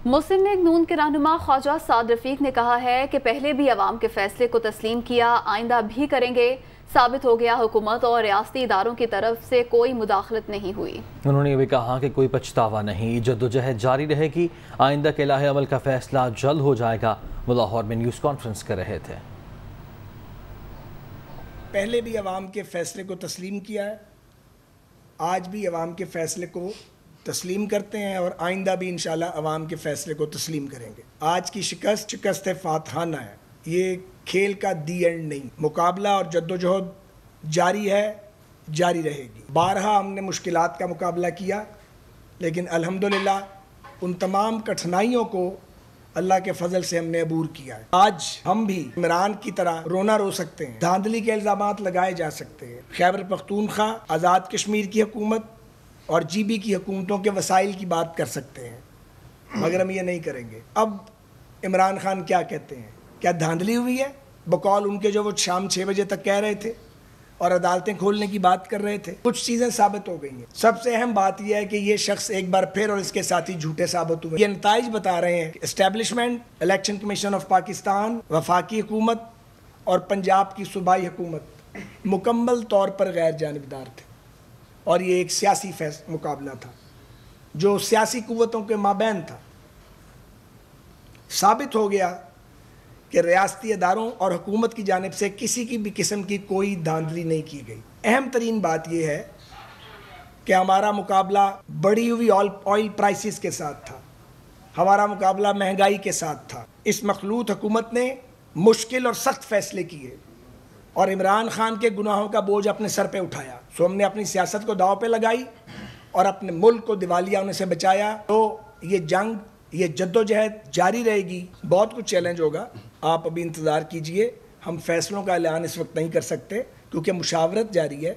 مسلم league نون کے رہنما خواجہ سعد رفیق نے کہا ہے کہ پہلے بھی عوام کے فیصلے کو تسلیم کیا، آئندہ بھی کریں گے۔ ثابت ہو گیا حکومت اور ریاستی اداروں کی طرف سے کوئی مداخلت نہیں ہوئی۔ انہوں نے یہ بھی کہا کہ کوئی پچھتاوا نہیں، جدوجہد جاری رہے گی، آئندہ کے لاحق عمل کا فیصلہ جلد ہو جائے گا۔ وہ لاہور میں نیوز کانفرنس کر رہے تھے۔ پہلے بھی عوام کے فیصلے کو تسلیم کیا ہے، آج بھی عوام کے فیصلے کو تسلیم کرتے ہیں اور آئندہ بھی انشاءاللہ عوام کے فیصلے کو تسلیم کریں گے۔ آج کی شکست فاتحانہ ہے، یہ کھیل کا دی اینڈ نہیں، مقابلہ اور جدوجہد جاری ہے، جاری رہے گی۔ بارہا ہم نے مشکلات کا مقابلہ کیا، لیکن الحمدللہ ان تمام کٹھنائیوں کو اللہ کے فضل سے ہم نے عبور کیا ہے۔ آج ہم بھی عمران کی طرح رونا رو سکتے ہیں، دھاندلی کے الزامات لگائے جا سکتے ہیں، خیبر پختونخوا، آزاد کشمیر کی حکومت اور جی بی کی حکومتوں کے وسائل کی بات کر سکتے ہیں، مگر ہم یہ نہیں کریں گے۔ اب عمران خان کیا کہتے ہیں؟ کیا دھاندلی ہوئی ہے؟ بقول ان کے جو وہ شام 6 بجے تک کہہ رہے تھے اور عدالتیں کھولنے کی بات کر رہے تھے، کچھ چیزیں ثابت ہو گئی ہیں۔ سب سے اہم بات یہ ہے کہ یہ شخص ایک بار پھر اور اس کے ساتھی جھوٹے ثابت ہوئے۔ یہ نتائج بتا رہے ہیں کہ establishment, election commission of Pakistan, وفاقی حکومت اور پنجاب کی صوبائی حکومت مکمل طور پر غیر جانبدار تھے، اور یہ ایک سیاسی مقابلہ تھا جو سیاسی قوتوں کے مابین تھا۔ ثابت ہو گیا کہ ریاستی اداروں اور حکومت کی جانب سے کسی کی بھی قسم کی کوئی دھاندلی نہیں کی گئی۔ اہم ترین بات یہ ہے کہ ہمارا مقابلہ بڑھی ہوئی آئل پرائسز کے ساتھ تھا، ہمارا مقابلہ مہنگائی کے ساتھ تھا۔ اس مخلوط حکومت نے مشکل اور سخت فیصلے کیے اور عمران خان کے گناہوں کا بوجھ اپنے سر پہ اٹھایا۔ سو ہم نے اپنی سیاست کو داؤ پہ لگائی اور اپنے ملک کو دیوالیہ ہونے سے بچایا۔ تو یہ جنگ، یہ جدوجہد جاری رہے گی۔ بہت کچھ چیلنج ہوگا، آپ ابھی انتظار کیجئے۔ ہم فیصلوں کا اعلان اس وقت نہیں کر سکتے کیونکہ مشاورت جاری ہے۔